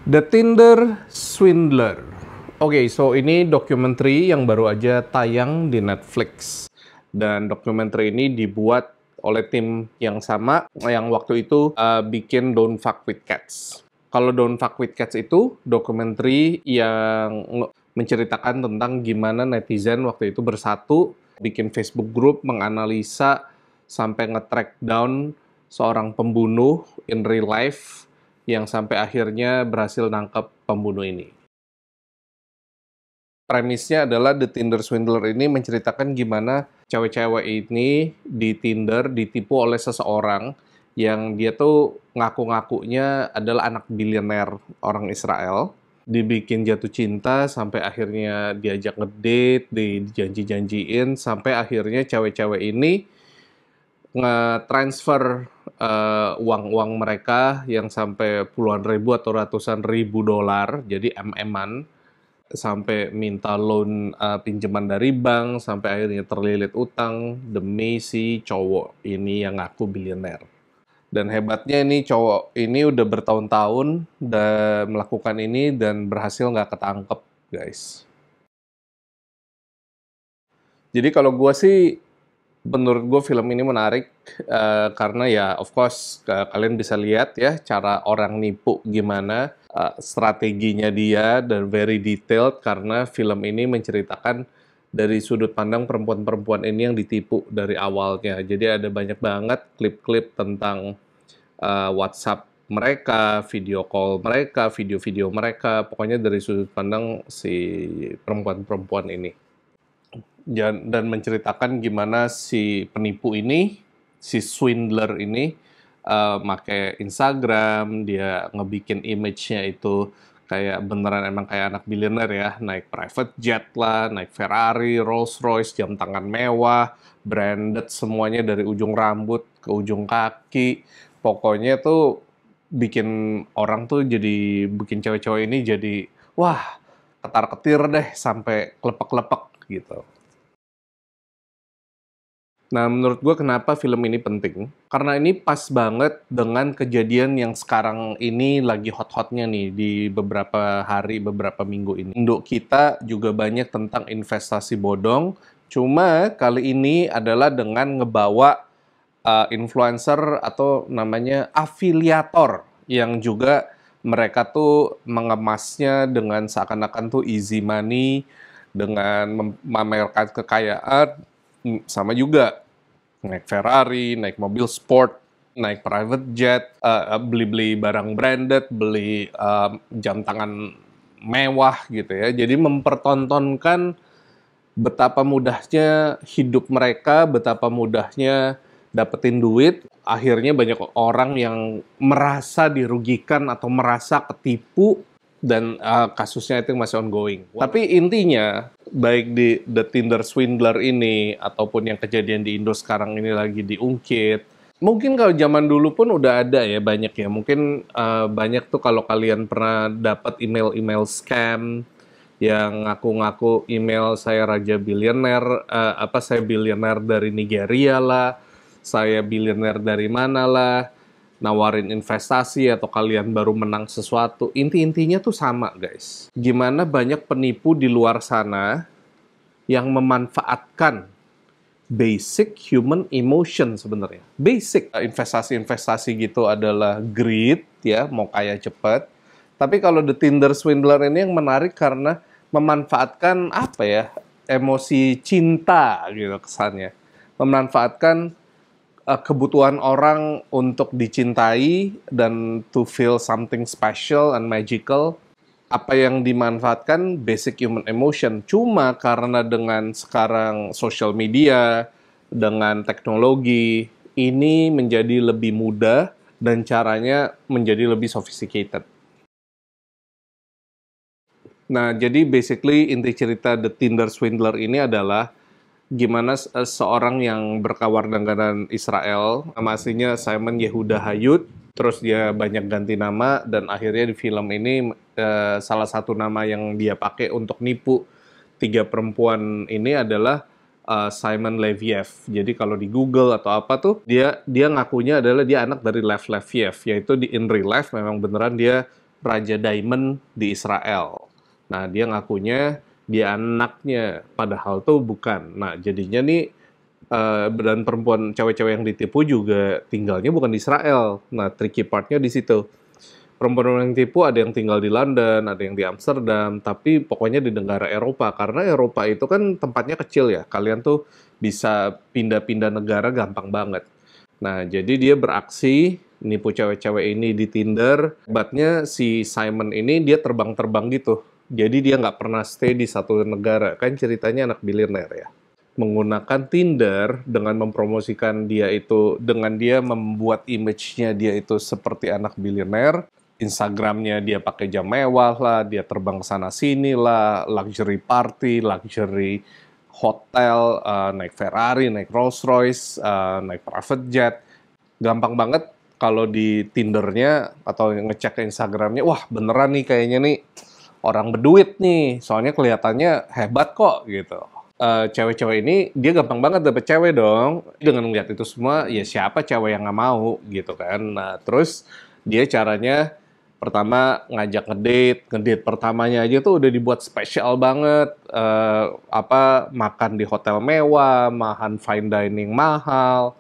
The Tinder Swindler. Oke, so ini dokumenter yang baru aja tayang di Netflix. Dan dokumenter ini dibuat oleh tim yang sama yang waktu itu bikin Don't Fuck With Cats. Kalau Don't Fuck With Cats itu dokumenter yang menceritakan tentang gimana netizen waktu itu bersatu, bikin Facebook group, menganalisa sampai nge-track down seorang pembunuh in real life yang sampai akhirnya berhasil nangkep pembunuh ini. Premisnya adalah The Tinder Swindler ini menceritakan gimana cewek-cewek ini di Tinder ditipu oleh seseorang yang dia tuh ngaku-ngakunya adalah anak bilioner orang Israel. Dibikin jatuh cinta sampai akhirnya diajak ngedate, dijanji-janjiin, sampai akhirnya cewek-cewek ini nge-transfer uang-uang mereka yang sampai puluhan ribu atau ratusan ribu dolar, jadi MM-an, sampai minta loan pinjaman dari bank, sampai akhirnya terlilit utang demi si cowok ini yang ngaku bilioner. Dan hebatnya ini cowok ini udah bertahun-tahun melakukan ini dan berhasil nggak ketangkep, guys. Jadi kalau gue sih, menurut gue film ini menarik karena ya of course kalian bisa lihat ya cara orang nipu gimana, strateginya dia, dan very detailed karena film ini menceritakan dari sudut pandang perempuan-perempuan ini yang ditipu dari awalnya. Jadi ada banyak banget klip-klip tentang WhatsApp mereka, video call mereka, video-video mereka, pokoknya dari sudut pandang si perempuan-perempuan ini. Dan menceritakan gimana si penipu ini, si swindler ini, pakai Instagram, dia ngebikin image-nya itu kayak beneran emang kayak anak bilioner ya, naik private jet lah, naik Ferrari, Rolls Royce, jam tangan mewah, branded semuanya dari ujung rambut ke ujung kaki, pokoknya tuh bikin orang tuh jadi, bikin cewek-cewek ini jadi, wah, ketar-ketir deh, sampai klepek-klepek gitu. Nah, menurut gue kenapa film ini penting? Karena ini pas banget dengan kejadian yang sekarang ini lagi hot-hotnya nih di beberapa hari, beberapa minggu ini. Indo kita juga banyak tentang investasi bodong, cuma kali ini adalah dengan ngebawa influencer atau namanya afiliator yang juga mereka tuh mengemasnya dengan seakan-akan tuh easy money, dengan memamerkan kekayaan, sama juga naik Ferrari, naik mobil sport, naik private jet, beli-beli barang branded, beli jam tangan mewah gitu ya. Jadi mempertontonkan betapa mudahnya hidup mereka, betapa mudahnya dapetin duit. Akhirnya banyak orang yang merasa dirugikan atau merasa ketipu, dan kasusnya itu masih ongoing. Tapi intinya, baik di The Tinder Swindler ini, ataupun yang kejadian di Indo sekarang ini lagi diungkit, mungkin kalau zaman dulu pun udah ada ya, banyak ya. Mungkin banyak tuh kalau kalian pernah dapat email-email scam, yang ngaku-ngaku email saya raja bilioner, saya bilioner dari Nigeria lah, saya bilioner dari mana lah, nawarin investasi atau kalian baru menang sesuatu. Inti-intinya tuh sama, guys. Gimana banyak penipu di luar sana yang memanfaatkan basic human emotion sebenarnya. Basic investasi-investasi gitu adalah greed ya, mau kaya cepat. Tapi kalau The Tinder Swindler ini yang menarik karena memanfaatkan apa ya, emosi cinta gitu kesannya. Memanfaatkan kebutuhan orang untuk dicintai dan to feel something special and magical. Apa yang dimanfaatkan basic human emotion. Cuma karena dengan sekarang social media, dengan teknologi, ini menjadi lebih mudah dan caranya menjadi lebih sophisticated. Nah, jadi basically inti cerita The Tinder Swindler ini adalah gimana seorang yang berkewarganegaraan Israel, nama aslinya Simon Yehuda Hayut, terus dia banyak ganti nama, dan akhirnya di film ini salah satu nama yang dia pakai untuk nipu tiga perempuan ini adalah Simon Leviev. Jadi kalau di Google atau apa tuh, dia ngakunya adalah dia anak dari Lev Leviev, yaitu in real life memang beneran dia Raja Diamond di Israel. Nah, dia ngakunya dia anaknya, padahal tuh bukan. Nah, jadinya nih dan perempuan cewek-cewek yang ditipu juga tinggalnya bukan di Israel. Nah, tricky partnya di situ. Perempuan yang ditipu ada yang tinggal di London, ada yang di Amsterdam, tapi pokoknya di negara Eropa. Karena Eropa itu kan tempatnya kecil ya. Kalian tuh bisa pindah-pindah negara gampang banget. Nah, jadi dia beraksi nipu cewek-cewek ini di Tinder. Hebatnya si Simon ini dia terbang-terbang gitu. Jadi dia nggak pernah stay di satu negara. Kan ceritanya anak bilioner ya. Menggunakan Tinder dengan mempromosikan dia itu, dengan dia membuat image-nya dia itu seperti anak bilioner. Instagramnya dia pakai jam mewah lah, dia terbang ke sana sini lah, luxury party, luxury hotel, naik Ferrari, naik Rolls Royce, naik private jet. Gampang banget kalau di Tindernya atau ngecek ke Instagramnya, wah beneran nih kayaknya nih orang berduit nih, soalnya kelihatannya hebat kok gitu. Cewek-cewek ini dia gampang banget dapet cewek dong. Dengan melihat itu semua, ya siapa cewek yang nggak mau gitu kan. Nah terus dia caranya pertama ngajak ngedate pertamanya aja tuh udah dibuat spesial banget, makan di hotel mewah, makan fine dining mahal,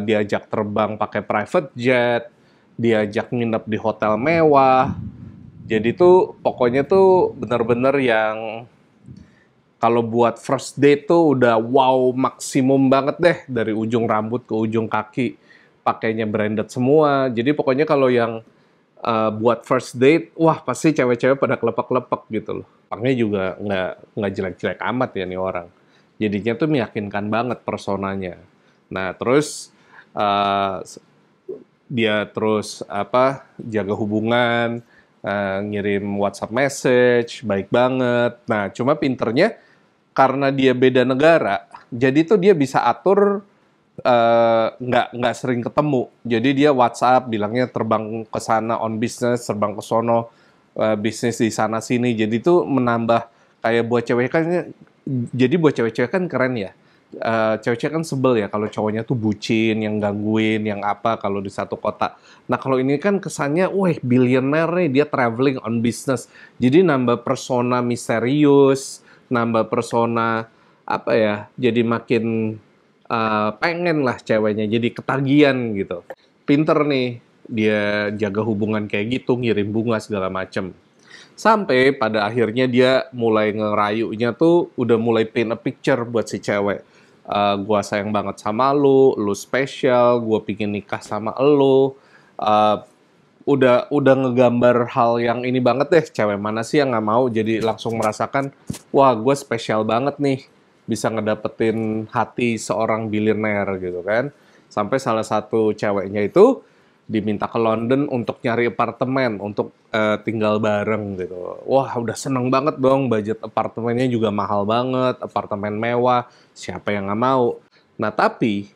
diajak terbang pakai private jet, diajak nginep di hotel mewah. Jadi tuh pokoknya tuh bener-bener yang kalau buat first date tuh udah wow maksimum banget deh, dari ujung rambut ke ujung kaki pakainya branded semua. Jadi pokoknya kalau yang buat first date, wah pasti cewek-cewek pada kelepek-kelepek gitu loh. Orangnya juga nggak jelek-jelek amat ya nih orang. Jadinya tuh meyakinkan banget personanya. Nah terus uh, dia terus jaga hubungan, ngirim WhatsApp message, baik banget. Nah cuma pinternya karena dia beda negara, jadi tuh dia bisa atur nggak sering ketemu. Jadi dia WhatsApp bilangnya terbang ke sana on business, terbang ke sono bisnis di sana sini. Jadi tuh menambah kayak buat cewek kan, jadi buat cewek-cewek kan keren ya. Cewek-cewek kan sebel ya kalau cowoknya tuh bucin, yang gangguin, yang apa kalau di satu kota. Nah kalau ini kan kesannya, wah billionaire nih, dia traveling on business. Jadi nambah persona misterius, nambah persona jadi makin pengen lah ceweknya, jadi ketagihan gitu. Pinter nih, dia jaga hubungan kayak gitu, ngirim bunga segala macem. Sampai pada akhirnya dia mulai ngerayunya tuh udah mulai paint a picture buat si cewek. Gua sayang banget sama lu spesial, gua pingin nikah sama lu. Uh, udah ngegambar hal yang ini banget deh, cewek mana sih yang nggak mau, jadi langsung merasakan wah gue spesial banget nih bisa ngedapetin hati seorang bilioner gitu kan. Sampai salah satu ceweknya itu diminta ke London untuk nyari apartemen untuk tinggal bareng gitu. Wah udah seneng banget dong, budget apartemennya juga mahal banget, apartemen mewah, siapa yang nggak mau. Nah tapi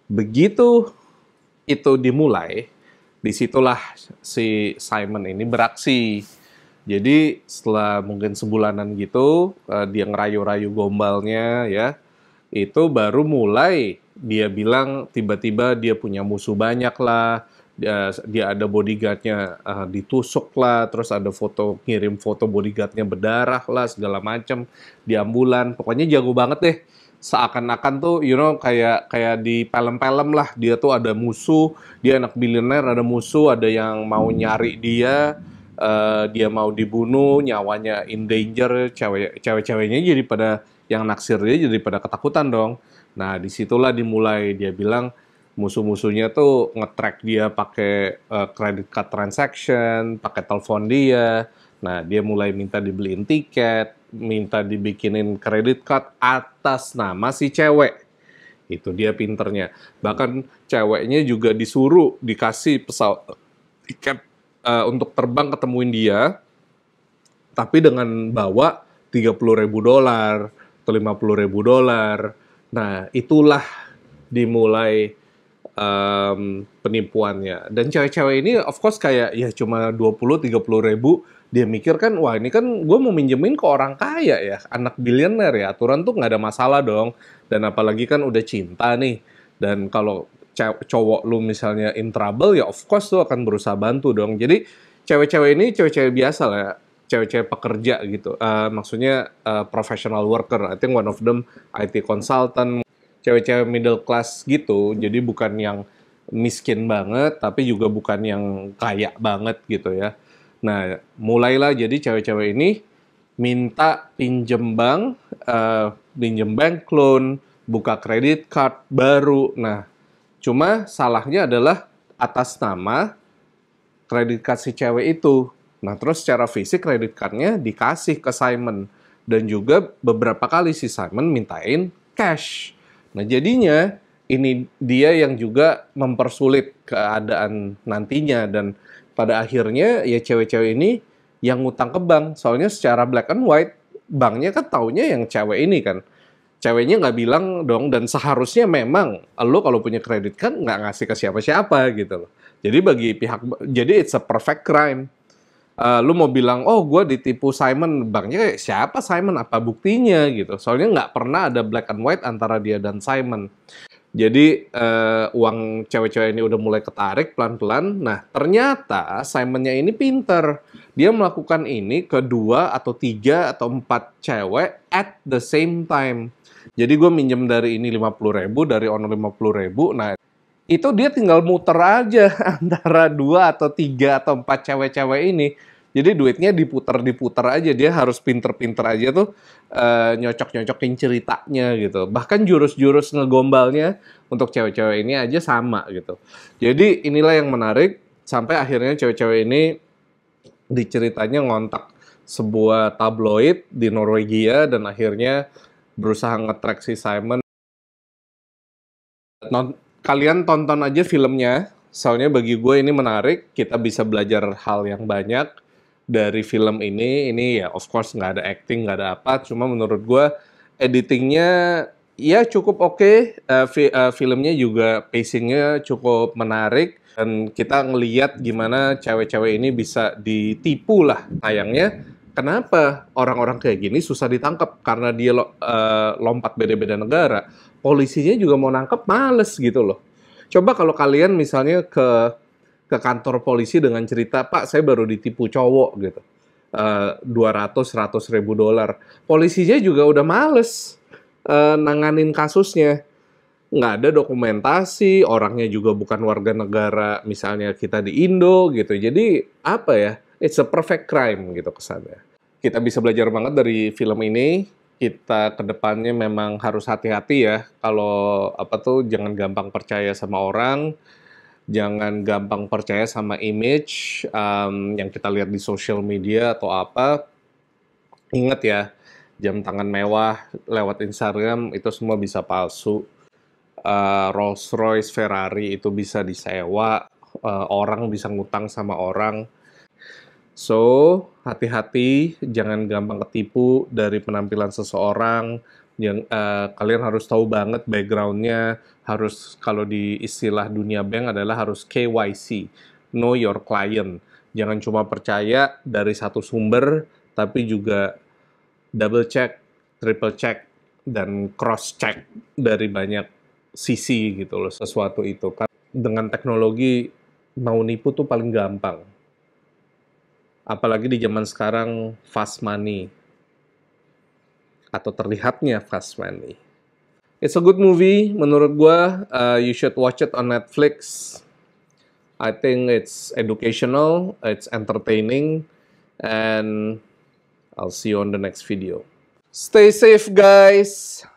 begitu itu dimulai, disitulah si Simon ini beraksi. Jadi setelah mungkin sebulanan gitu, dia ngerayu-rayu gombalnya ya, itu baru mulai dia bilang tiba-tiba dia punya musuh banyak lah, dia ada bodyguardnya ditusuk lah, terus ada foto, ngirim foto bodyguardnya berdarah lah, segala macem di ambulan. Pokoknya jago banget deh. Seakan-akan tuh, kayak di film-film lah, dia tuh ada musuh, dia anak bilioner, ada musuh, ada yang mau nyari dia, dia mau dibunuh, nyawanya in danger, cewek-ceweknya jadi pada yang naksir dia jadi pada ketakutan dong. Nah disitulah dimulai dia bilang musuh-musuhnya tuh nge-track dia pakai credit card transaction, pakai telepon dia. Nah dia mulai minta dibeliin tiket, minta dibikinin credit card atas nama si cewek. Itu dia pinternya. Bahkan ceweknya juga disuruh dikasih pesawat tiket untuk terbang ketemuin dia, tapi dengan bawa $30.000 atau $50.000. Nah, itulah dimulai penipuannya. Dan cewek-cewek ini of course kayak ya cuma 20-30 ribu. Dia mikir kan, wah ini kan gue mau minjemin ke orang kaya ya, anak bilioner ya, aturan tuh nggak ada masalah dong. Dan apalagi kan udah cinta nih. Dan kalau cowok lu misalnya in trouble ya of course lu akan berusaha bantu dong. Jadi cewek-cewek ini cewek-cewek biasa lah ya. Cewek-cewek pekerja gitu. Maksudnya professional worker. I think one of them IT consultant. Cewek-cewek middle class gitu. Jadi bukan yang miskin banget, tapi juga bukan yang kaya banget gitu ya. Nah, mulailah jadi cewek-cewek ini minta pinjem bank loan, buka kredit card baru. Nah, cuma salahnya adalah atas nama kredit card si cewek itu. Nah, terus secara fisik kredit card-nya dikasih ke Simon. Dan juga beberapa kali si Simon mintain cash. Nah, jadinya ini dia yang juga mempersulit keadaan nantinya. Dan pada akhirnya ya cewek-cewek ini yang ngutang ke bank. Soalnya secara black and white, banknya kan taunya yang cewek ini kan. Ceweknya nggak bilang dong, dan seharusnya memang lo kalau punya kredit kan nggak ngasih ke siapa-siapa gitu loh. Jadi bagi pihak, jadi it's a perfect crime. Lu mau bilang, oh gue ditipu Simon, banknya kayak siapa Simon, apa buktinya gitu. Soalnya nggak pernah ada black and white antara dia dan Simon. Jadi uang cewek-cewek ini udah mulai ketarik pelan-pelan. Nah ternyata Simonnya ini pinter. Dia melakukan ini ke 2 atau 3 atau 4 cewek at the same time. Jadi gue minjem dari ini 50.000, dari ono 50.000. Nah itu dia tinggal muter aja antara 2 atau 3 atau 4 cewek-cewek ini. Jadi duitnya diputer-diputer aja. Dia harus pinter-pinter aja tuh nyocok-nyocokin ceritanya gitu. Bahkan jurus-jurus ngegombalnya untuk cewek-cewek ini aja sama gitu. Jadi inilah yang menarik. Sampai akhirnya cewek-cewek ini diceritanya ngontak sebuah tabloid di Norwegia. Dan akhirnya berusaha nge-track si Simon. Kalian tonton aja filmnya, soalnya bagi gue ini menarik, kita bisa belajar hal yang banyak dari film ini. Ini ya of course nggak ada acting, nggak ada apa, cuma menurut gue editingnya ya cukup oke. Filmnya juga pacingnya cukup menarik, dan kita ngeliat gimana cewek-cewek ini bisa ditipu lah. Sayangnya, kenapa orang-orang kayak gini susah ditangkap? Karena dia lompat beda-beda negara. Polisinya juga mau nangkep males gitu loh. Coba kalau kalian misalnya ke kantor polisi dengan cerita, Pak saya baru ditipu cowok gitu. 200-100 ribu dolar. Polisinya juga udah males nanganin kasusnya. Nggak ada dokumentasi, orangnya juga bukan warga negara misalnya kita di Indo gitu. Jadi apa ya, it's a perfect crime gitu kesannya. Kita bisa belajar banget dari film ini. Kita kedepannya memang harus hati-hati ya, kalau jangan gampang percaya sama orang, jangan gampang percaya sama image yang kita lihat di social media atau apa. Ingat ya, jam tangan mewah lewat Instagram itu semua bisa palsu. Rolls Royce, Ferrari itu bisa disewa, orang bisa ngutang sama orang. So, hati-hati, jangan gampang ketipu dari penampilan seseorang. Kalian harus tahu banget background-nya, harus kalau di istilah dunia bank adalah harus KYC, know your client. Jangan cuma percaya dari satu sumber, tapi juga double check, triple check, dan cross check dari banyak sisi gitu loh sesuatu itu. Dengan teknologi, mau nipu tuh paling gampang. Apalagi di zaman sekarang fast money, atau terlihatnya fast money. It's a good movie menurut gua. You should watch it on Netflix. I think it's educational, it's entertaining, and I'll see you on the next video. Stay safe guys!